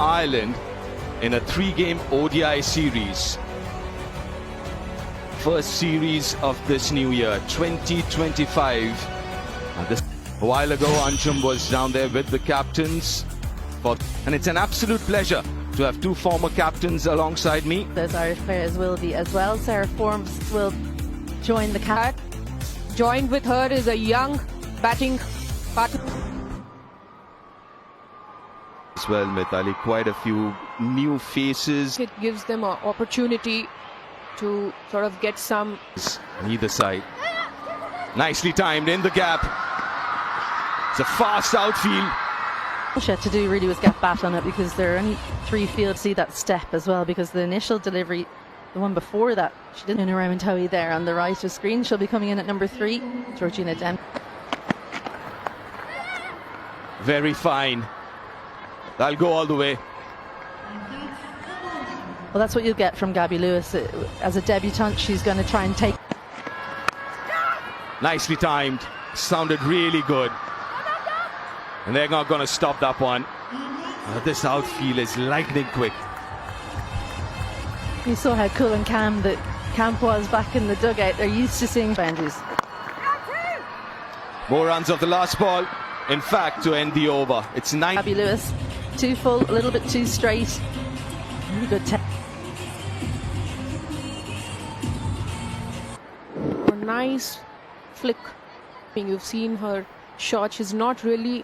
Ireland in a 3-game ODI series. First series of this new year, 2025. A while ago, Anjum was down there with the captains. And it's an absolute pleasure to have two former captains alongside me. Those Irish players will be as well. Sarah Forbes will join the card. Joined with her is a young batting partner. As well, Mithali, quite a few new faces. It gives them an opportunity to sort of get some. On either side. Nicely timed in the gap. It's a fast outfield. All she had to do really was get bat on it, because there are only 3 fields. See that step as well, because the initial delivery, the one before that, she didn't know Ramantoe there on the right of the screen. She'll be coming in at number 3, Georgina Dent. Very fine. That'll go all the way. Well, that's what you'll get from Gabby Lewis. As a debutante, she's going to try and take. Nicely timed. Sounded really good. And they're not going to stop that one. This outfield is lightning quick. You saw how cool and calm the camp was back in the dugout. They're used to seeing boundaries. More runs of the last ball. In fact, to end the over. It's 9. Gabby Lewis, too full, a little bit too straight. Really good A nice flick. You've seen her shot. She's not really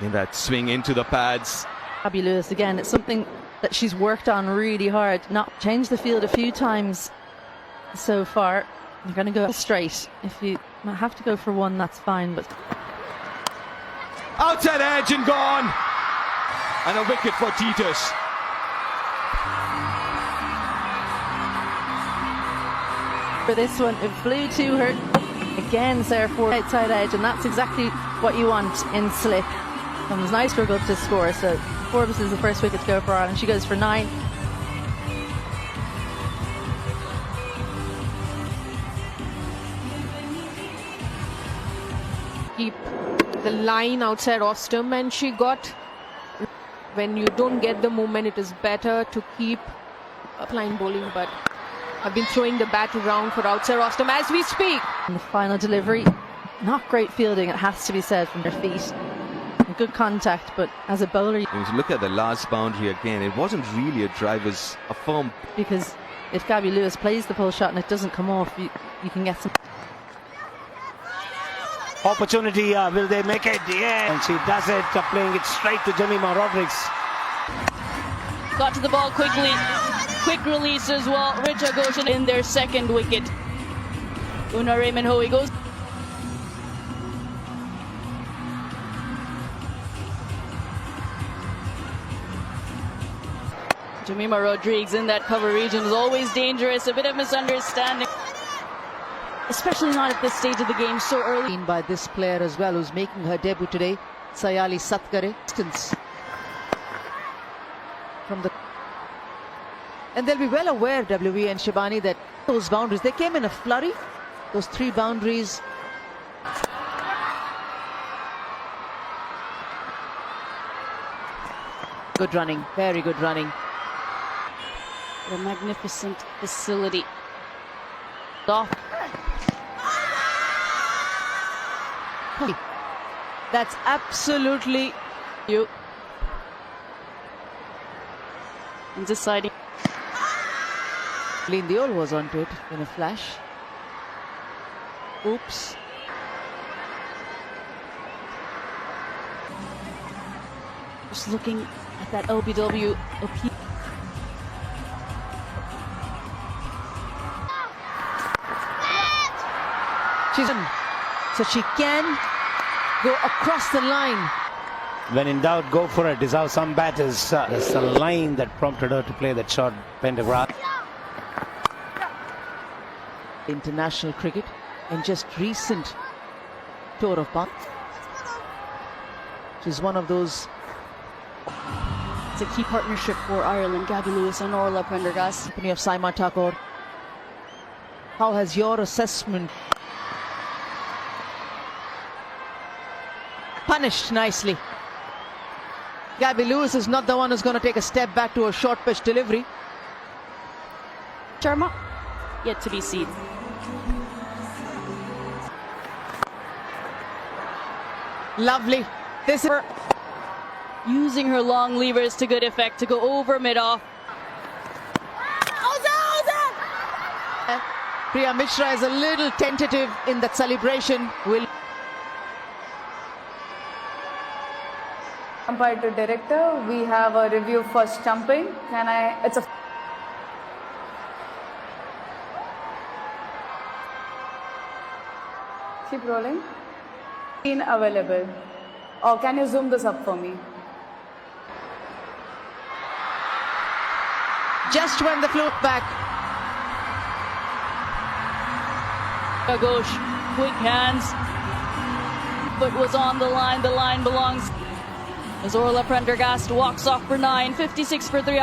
in that swing into the pads. Gabby Lewis again, it's something that she's worked on really hard. Not changed the field a few times so far. You're going to go straight. If you have to go for one, that's fine. But outside edge and gone. And a wicket for Titus. For this one, it flew to her. Again, Sarah Forbes outside edge, and that's exactly what you want in slip. Comes nice struggle to score. So Forbes is the first wicket to go for Ireland. She goes for 9. keep the line outside off stump, and she got. When you don't get the movement, it is better to keep line bowling, but I've been throwing the bat around for outside off stump as we speak. And the final delivery, not great fielding, it has to be said, from their feet. Good contact, but as a bowler, if you look at the last boundary again, it wasn't really a driver's a firm. Because if Gabby Lewis plays the pull shot and it doesn't come off, you can get some opportunity. Will they make it? Yeah, and she does it, playing it straight to Jemima Rodrigues. Got to the ball quickly. Quick release as well. Richa Goshen in their second wicket. Una Raymond-Hoey goes. Jemima Rodrigues in that cover region is always dangerous. A bit of misunderstanding, especially not at this stage of the game so early. By this player as well, who's making her debut today, Sayali Satkare. Distance from the, and they'll be well aware, WE and Shibani, that those boundaries, they came in a flurry. Those 3 boundaries. Good running, very good running. A magnificent facility. Off. That's absolutely You. And deciding. Lean Diol was onto it in a flash. Oops. Just looking at that LBW appeal. She's in, so she can go across the line. When in doubt, go for it. Is how some batters. It's the line that prompted her to play that short pentagram. International cricket and just recent tour of Bangladesh. She's one of those. It's a key partnership for Ireland. Gabby Lewis and Orla Prendergast. Company of Saima Thakur. How has your assessment? Punished nicely. Gabby Lewis is not the one who's going to take a step back to a short pitch delivery. Sharma, yet to be seen. Lovely. This is Using her long levers to good effect to go over mid-off. Priya Mishra is a little tentative in that celebration. Will Umpire to director, we have a review for stumping. Can I? It's a. Keep rolling. Available. Or can you zoom this up for me? just when the float back. Ghosh, quick hands. Foot was on the line belongs. As Orla Prendergast walks off for 9, 56 for 3.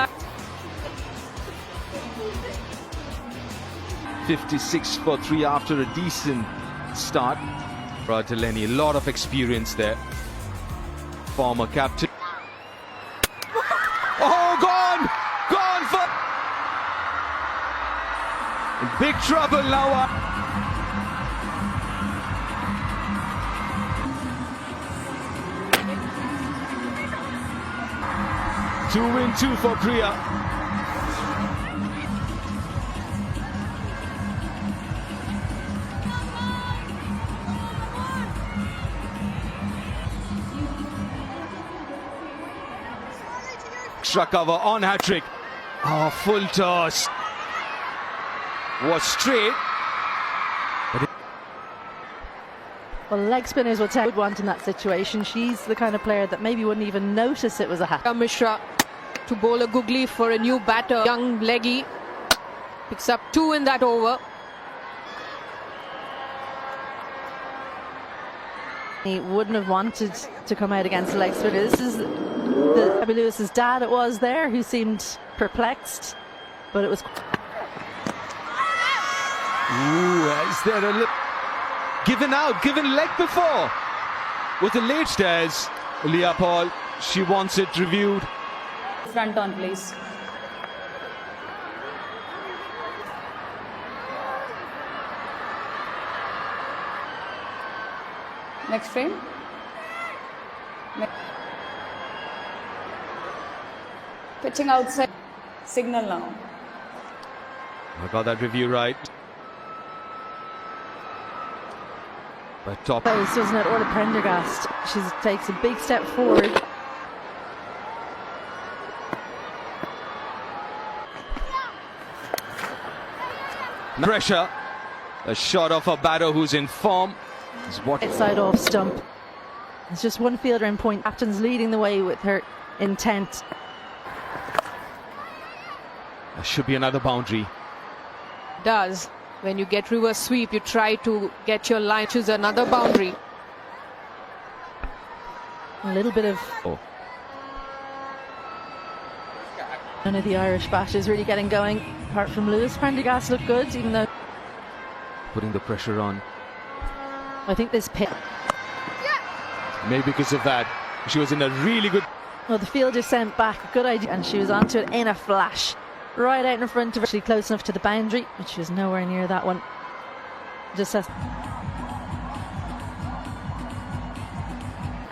56 for 3 after a decent start. Delaney, a lot of experience there. Former captain. Oh, gone! Gone for... In big trouble now. 2-2 for Priya. Extra cover on hat-trick. Oh, full toss. Was straight. Well, leg spin is what I would want in that situation. She's the kind of player that maybe wouldn't even notice it was a hat. Mishra to bowl a googly for a new batter. Young leggy picks up 2 in that over. He wouldn't have wanted to come out against the leg spinner. This is Gabby Lewis's dad. It was there who seemed perplexed, but it was. Ooh, is there a given leg before? With the late stairs, Leah Paul, she wants it reviewed. Front on, please. Next frame. Pitching outside. Signal now. I got that review right. But top. Close, wasn't it? Orla Prendergast. She takes a big step forward. Pressure. A shot off a batter who's in form. Is what Side off stump. It's just one fielder in point. Captain's leading the way with her intent. There should be another boundary. Does. When you get reverse sweep, you try to get your line. Choose another boundary. A little bit of. Oh. None of the Irish batters really getting going, apart from Lewis. Prendergast looked good, even though. Putting the pressure on. I think this pit. Maybe because of that. She was in a really good. Well, the fielder sent back a good idea, and she was onto it in a flash. Right out in front of her, actually close enough to the boundary, but she was nowhere near that one. Just as.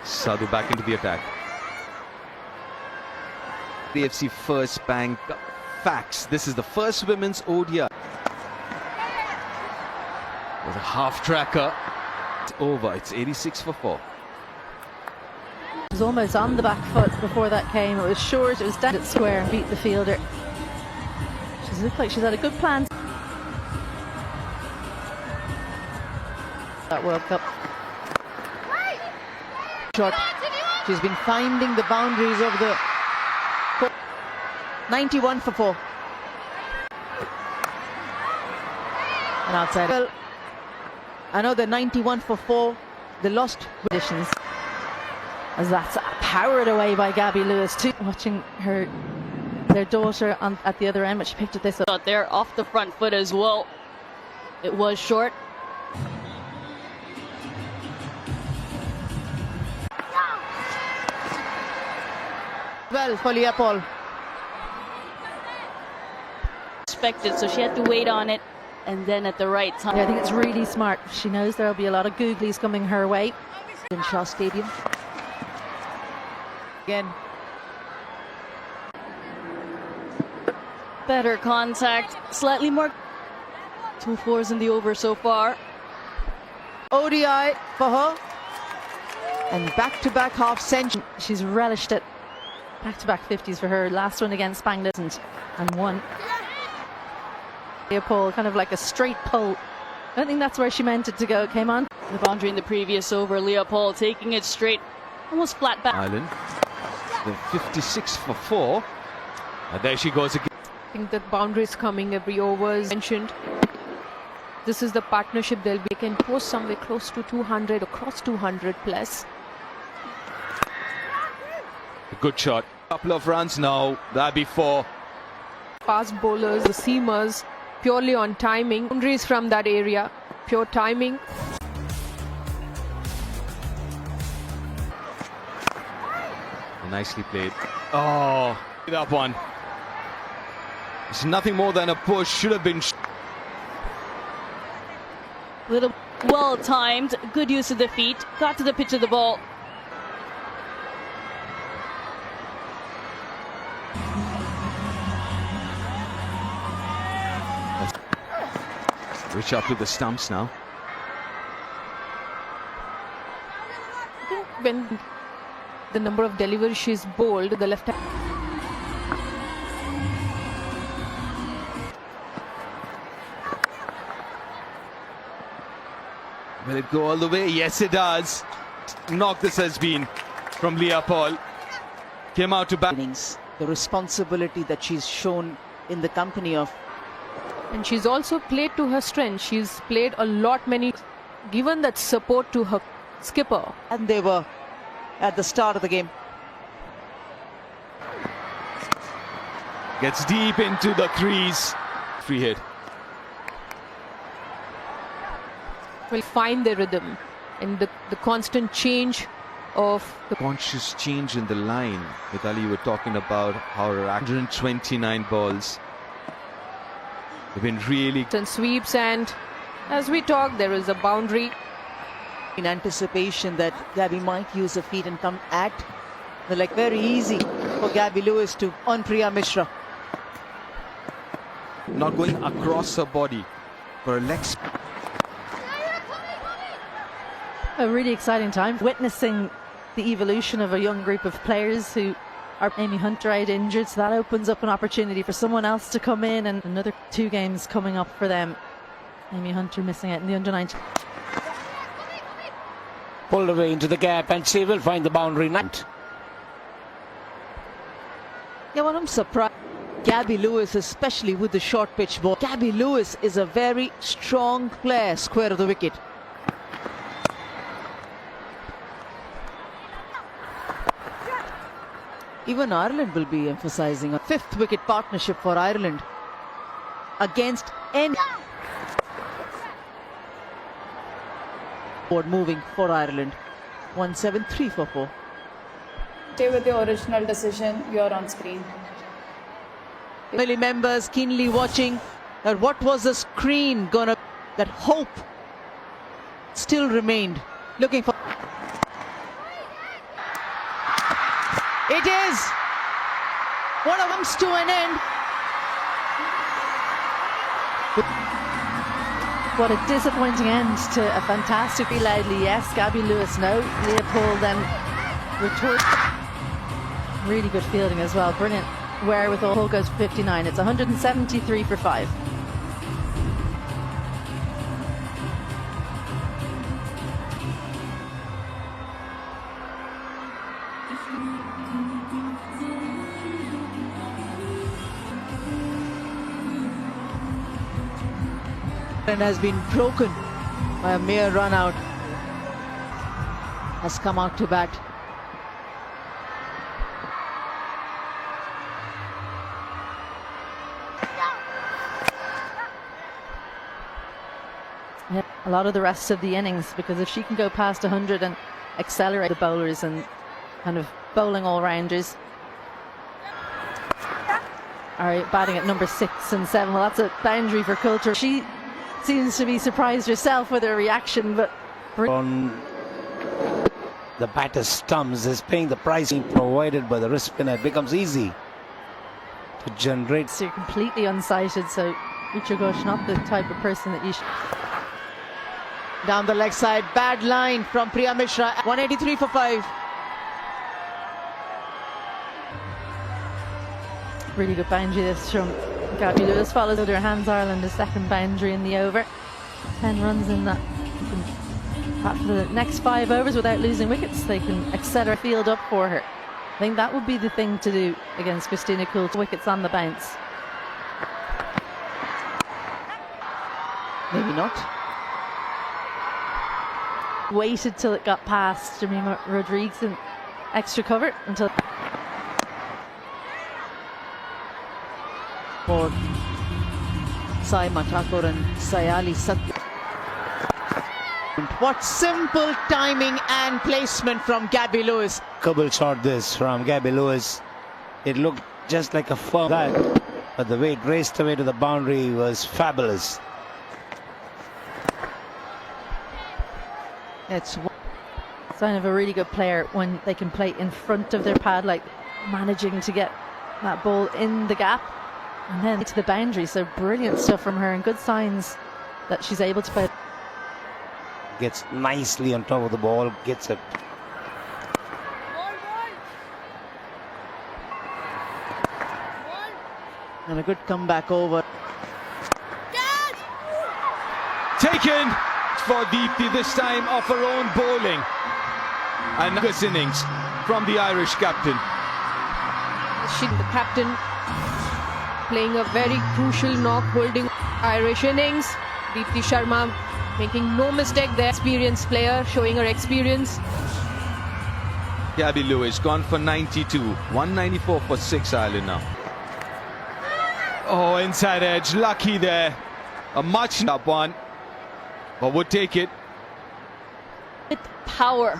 Sadhu back into the attack. The AFC First Bank Facts. This is the first women's ODI. With a half tracker. It's over. It's 86 for 4. It was almost on the back foot before that came. It was short, it was down at square and beat the fielder. She looked like she's had a good plan. That World Cup. Shot. She's been finding the boundaries of the 91 for 4. And outside. Well, I know the 91 for 4, the lost positions. As that's powered away by Gabby Lewis too. Watching their daughter at the other end, but she picked it this up. Out there off the front foot as well. It was short. Well, for Leopold. Expected, so she had to wait on it, and then at the right time. Yeah, I think it's really smart. She knows there'll be a lot of googlies coming her way. In Shaw Stadium. Again. Better contact, slightly more. 2 fours in the over so far. ODI for her. And back-to-back half century. She's relished it. Back-to-back 50s for her. Last one against Bangladesh and won. Leopold, kind of like a straight pull. I don't think that's where she meant it to go. Came on. The boundary in the previous over, Leopold taking it straight, almost flat back. Ireland, the 56 for 4. And there she goes again. I think the boundaries coming every over is mentioned. This is the partnership they'll be. They can post somewhere close to 200, across 200 plus. A good shot. Couple of runs now. That'd be 4. Fast bowlers, the seamers, purely on timing. Boundaries from that area, pure timing. Nicely played. Oh, that one. It's nothing more than a push. Should have been. Little well timed, good use of the feet, got to the pitch of the ball. Reach up to the stumps now. I think when the number of deliveries she's bowled, the left hand. Will it go all the way? Yes, it does. Knock this has been from Leopold. Came out to bat. The responsibility that she's shown in the company of. And she's also played to her strength. She's played a lot, given that support to her skipper. And they were at the start of the game. Gets deep into the crease. Free hit. Will find their rhythm, and the constant change of the Conscious change in the line. Mithali, you were talking about how 129 balls. They've been really and sweeps, and as we talk, there is a boundary. In anticipation that Gabby might use her feet and come at. They're like very easy for Gabby Lewis to on Priya Mishra. not going across her body for a leg spin. A really exciting time, witnessing the evolution of a young group of players who are Amy Hunter out injured, so that opens up an opportunity for someone else to come in, and another 2 games coming up for them. Amy Hunter missing out in the under-19. Pulled away into the gap, and she will find the boundary net. Yeah, well, I'm surprised. Gabby Lewis, especially with the short pitch ball. Gabby Lewis is a very strong player, square of the wicket. Even Ireland will be emphasizing a 5th wicket partnership for Ireland against any board moving for Ireland. 173 for 4. Stay with your original decision. You're on screen. Family members keenly watching that what was the screen gonna, that hope still remained, looking for. It is one of them's to an end. What a disappointing end to a fantastic loudly yes, Gabby Lewis no, Leopold then returned. Really good fielding as well, brilliant wherewithal. Hull goes for 59, it's 173 for 5. And has been broken by a mere run out. Has come out to bat. Yeah, a lot of the rest of the innings, because if she can go past 100 and accelerate the bowlers and kind of bowling all rounders, are batting at number 6 and 7. Well, that's a boundary for Coulter. She seems to be surprised herself with her reaction, but On the batter's stumps is paying the price being provided by the wrist spinner. It becomes easy to generate. so you're completely unsighted. So Richard Ghosh, not the type of person that you should. Down the leg side, bad line from Priya Mishra. 183 for 5. Really good boundary this from Gabby Lewis. Follows with her hands Ireland a second boundary in the over. 10 runs in that. After the next 5 overs without losing wickets, they can accelerate field up for her. I think that would be the thing to do against Christina Coulter. Wickets on the bounce. Maybe not. Waited till it got past Jemima Rodriguez in extra cover until. For Sai Matakor and Sayali Satya. What simple timing and placement from Gabby Lewis. Couple shot this from Gabby Lewis. It looked just like a firm that, but the way it raced away to the boundary was fabulous. It's Sign of a really good player when they can play in front of their pad, like managing to get that ball in the gap and then to the boundary. So brilliant stuff from her and good signs that she's able to play. Gets nicely on top of the ball, gets it. and a good comeback over. Taken for Deepthi, this time off her own bowling. And this innings from the Irish captain. The captain playing a very crucial knock, holding Irish innings. Deepthi Sharma making no mistake there. Experienced player, showing her experience. Gabby Lewis gone for 92. 194 for 6 Ireland now. Oh, inside edge, lucky there. A much up one, but would take it. With power.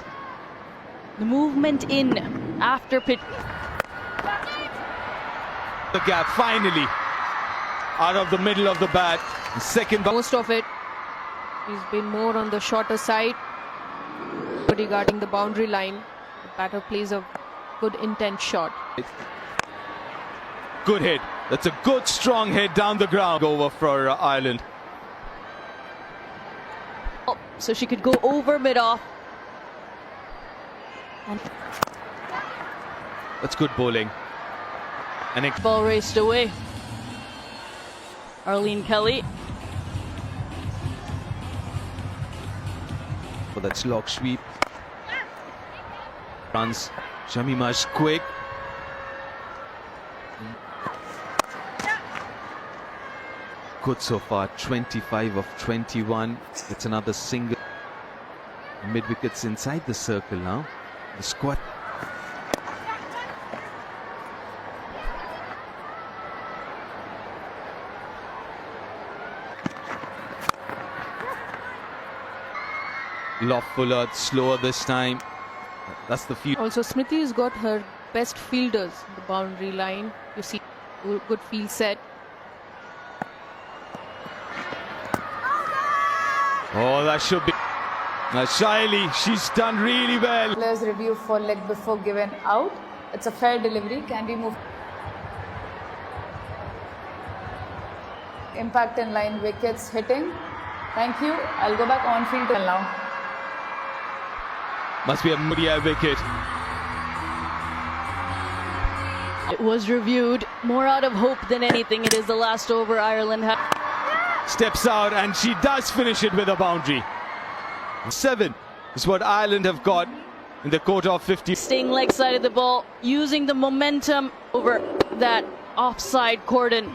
The movement in after pitch. The gap finally out of the middle of the bat. Second ball. Most of it, he's been more on the shorter side. Regarding the boundary line, the batter plays a good intent shot. Good hit. That's a good strong hit down the ground over for Ireland. So she could go over mid-off. And That's good bowling. And it ball raced away. Arlene Kelly. for that slog sweep. Runs. Jemima's quick. Good so far, 25 of 21. It's another single. Mid wickets inside the circle now. The squad. Loft fuller, slower this time. That's the few. Also, Smriti has got her best fielders in the boundary line. You see, good field set. Oh, that should be. Shaili, she's done really well. Players review for leg before given out. It's a fair delivery. Can we move? Impact in line, wickets hitting. Thank you. I'll go back on field now. Must be a ODI wicket. It was reviewed. More out of hope than anything. It is the last over Ireland had. Steps out and she does finish it with a boundary. 7 is what Ireland have got in the quarter of 50. Staying leg side of the ball, using the momentum over that offside cordon.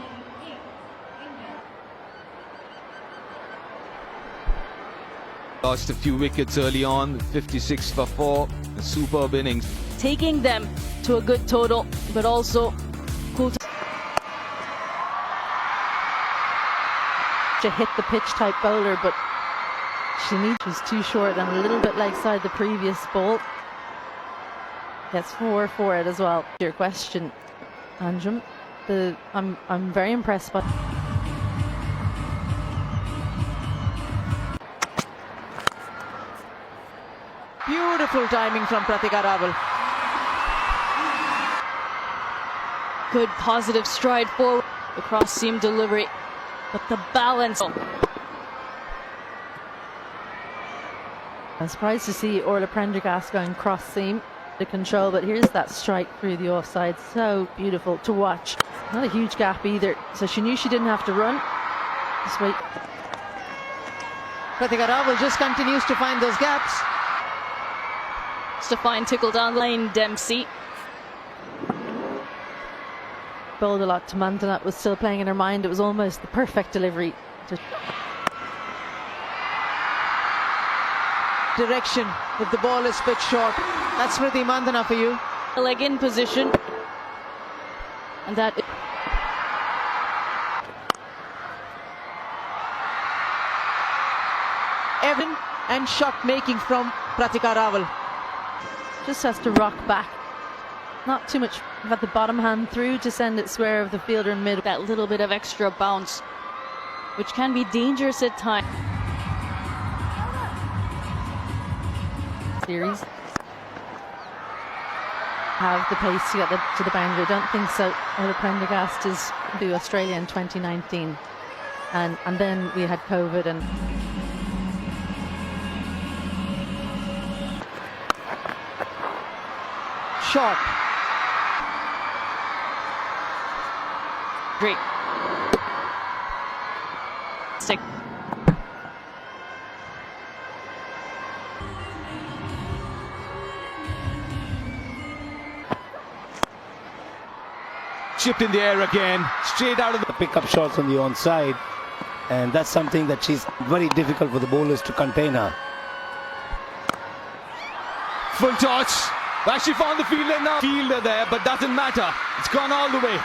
Lost a few wickets early on, 56 for 4. A superb innings. Taking them to a good total, but also cool to hit the pitch type bowler, but she's too short and a little bit leg side the previous ball. Gets 4 for it as well. Your question, Anjum. I'm very impressed by. Beautiful timing from Pratika Rawal. Good positive stride forward. The cross seam delivery, but the balance. I'm surprised to see Orla Prendergast going cross seam to control, but here's that strike through the offside. So beautiful to watch. Not a huge gap either, so she knew she didn't have to run. Just wait. Pratika Rawal just continues to find those gaps. To find tickle down lane Dempsey. Bowled a lot to Mandana, was still playing in her mind. It was almost the perfect delivery. Direction if the ball is pitched short. That's Smriti Mandana for you. Leg in position. And that. Evan and shot making from Pratika Rawal. Just has to rock back. Not too much. Got the bottom hand through to send it square of the fielder in mid. That little bit of extra bounce, which can be dangerous at times. Series have the pace to get to the boundary. I don't think so. Orla Prendergast is to Australia in 2019, and then we had COVID and. Short. Great. Stick. Chipped in the air again, straight out of the Pick up shots on the onside, and that's something that she's very difficult for the bowlers to contain her. full toss. Well, she found the fielder now. Fielder there, but doesn't matter. It's gone all the way.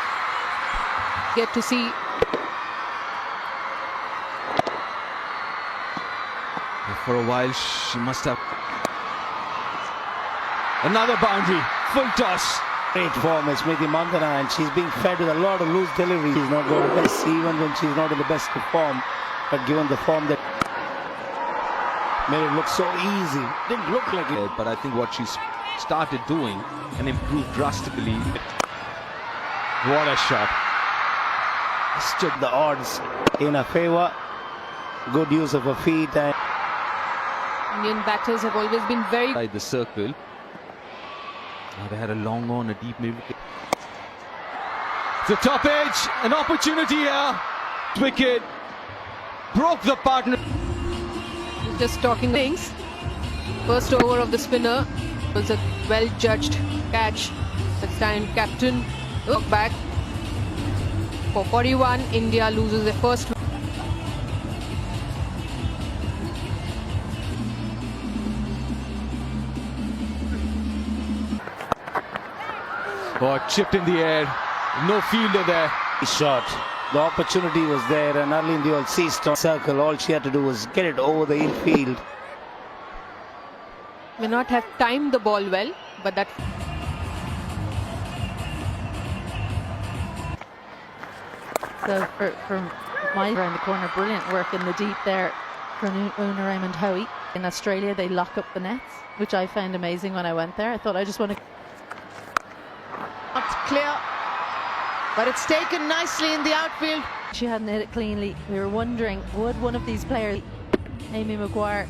Get to see For a while, she must have. Another boundary. Full toss. Great form is Smriti Mandana, and she's being fed with a lot of loose delivery. She's not going to best, even when she's not in the best of form. But given the form that made it look so easy, didn't look like it. But I think what she's started doing and improved drastically. What a shot. Stood the odds in her favour. Good use of her feet. And Indian batters have always been very inside the circle. Now they had a long on, a deep mid wicket. The top edge, an opportunity here. Wicket broke the partner. just talking things. First over of the spinner was a well-judged catch. That's time captain. Look back. For 41, India loses their first. Oh, chipped in the air. No fielder there. shot. The opportunity was there, and early in the all ceased on circle. All she had to do was get it over the infield. May not have timed the ball well, but that. So for my around the corner, brilliant work in the deep there from Una Raymond Hoey. In Australia, they lock up the nets, which I found amazing when I went there. I thought I just want to. Not clear, but it's taken nicely in the outfield. She hadn't hit it cleanly. We were wondering, would one of these players, Amy Maguire,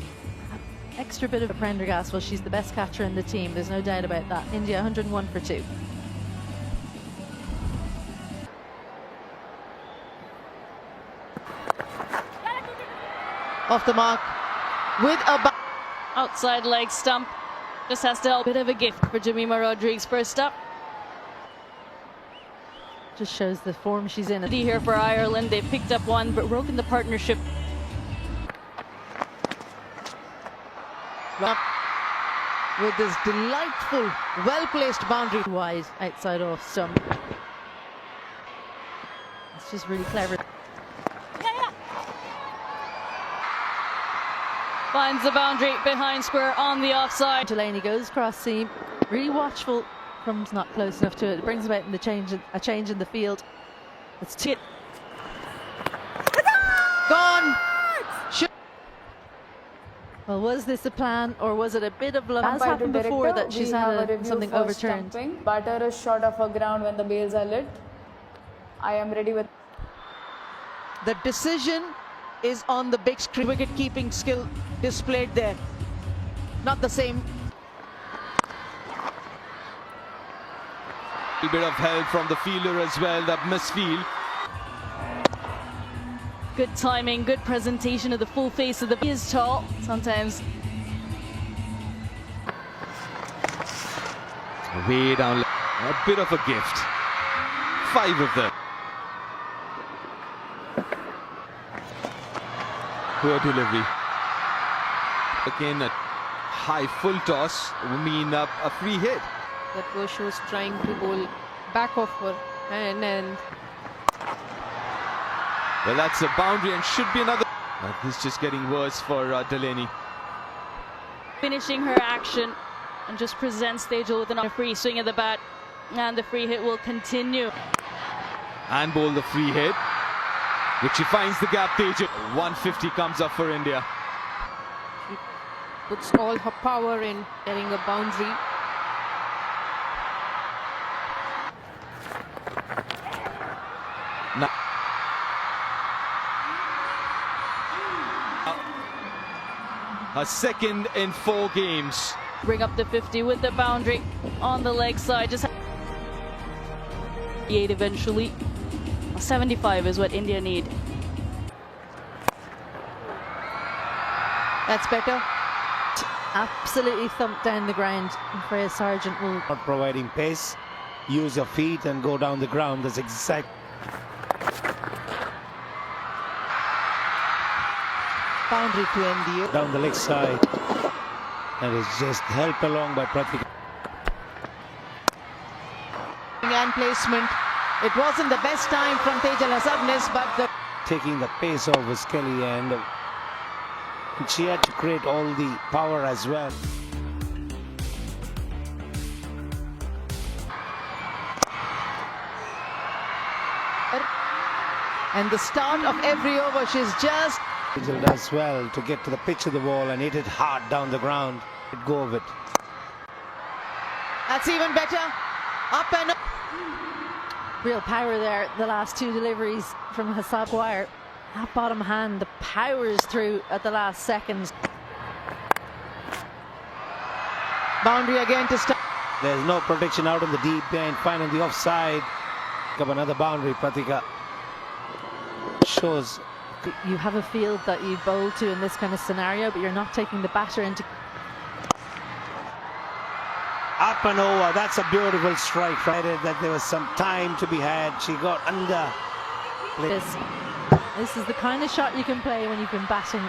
have extra bit of a Prendergast? Well, she's the best catcher in the team. There's no doubt about that. India 101 for 2. Off the mark with a Outside leg stump. Just has to help. Bit of a gift for Jemima Rodriguez first up. Just shows the form she's in. Here for Ireland. They picked up one, but broken the partnership. with this delightful, well-placed boundary. Wide outside off stump. It's just really clever. Finds the boundary behind square on the offside. Delaney goes cross seam. Really watchful Crum's not close enough to it. It brings about a change in the field. It's two. Gone. Well, was this a plan or was it a bit of luck? Has Umpire to happened before director, that she's we have a had review something for overturned. stumping. Batter is short of a ground when the bails are lit. I am ready with. The decision is on the big screen. Wicket-keeping skill displayed there. Not the same. A bit of help from the fielder as well, that misfield. Good timing, good presentation of the full face of the... He is tall, sometimes. Way down, a bit of a gift. 5 of them. Poor delivery. Again, a high full toss will mean a free hit. That Ghosh was trying to bowl back of her and Well, that's a boundary and should be another. This is just getting worse for Delaney. Finishing her action and just presents Tejal with a free swing at the bat, and the free hit will continue. And bowl the free hit, which she finds the gap. Tejal. 150 comes up for India. she puts all her power in getting a boundary. Now, a second in 4 games. Bring up the 50 with the boundary on the leg side. Just 8 eventually. 75 is what India need. That's better. Absolutely thumped down the ground. Freya Sargent will. Not providing pace. Use your feet and go down the ground. That's exact. Boundary to end the... Down the leg side. And it's just helped along by Pratika. And placement. It wasn't the best time from Tejal Hasadnis, but the... Taking the pace off was Kelly, and she had to create all the power as well. And the start of every over, she's just... Tejal does well to get to the pitch of the ball and hit it hard down the ground. Let go of it. That's even better. Up and up. Real power there. The last 2 deliveries from Hassab Guire. That bottom hand, the powers through at the last seconds. Boundary again to start. There's no protection out in the deep end. Fine on the offside. Pick up another boundary. Pratika shows. You have a field that you bowl to in this kind of scenario, but you're not taking the batter into. Up and over. That's a beautiful strike. That there was some time to be had. She got under. This is the kind of shot you can play when you've been batting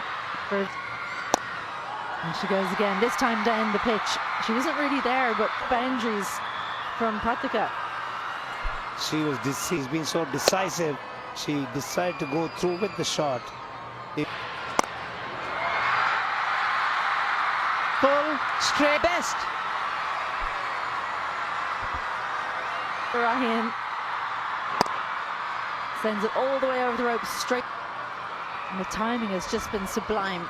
for. And she goes again, this time down the pitch. She wasn't really there, but boundaries from Pratika. She's been so decisive. She decided to go through with the shot. Full, straight, best. Ryan sends it all the way over the rope straight. And the timing has just been sublime.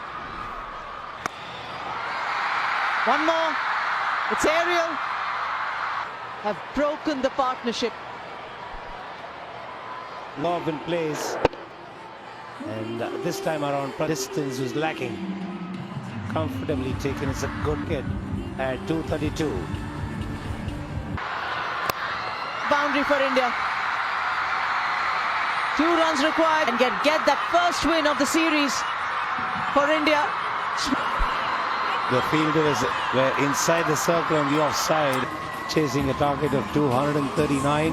One more. It's aerial. Have broken the partnership. Love in place, and this time around distance was lacking. Comfortably taken. It's a good hit at 232. Boundary for India. 2 runs required and get that first win of the series for India. The fielders were inside the circle on the offside, chasing a target of 239.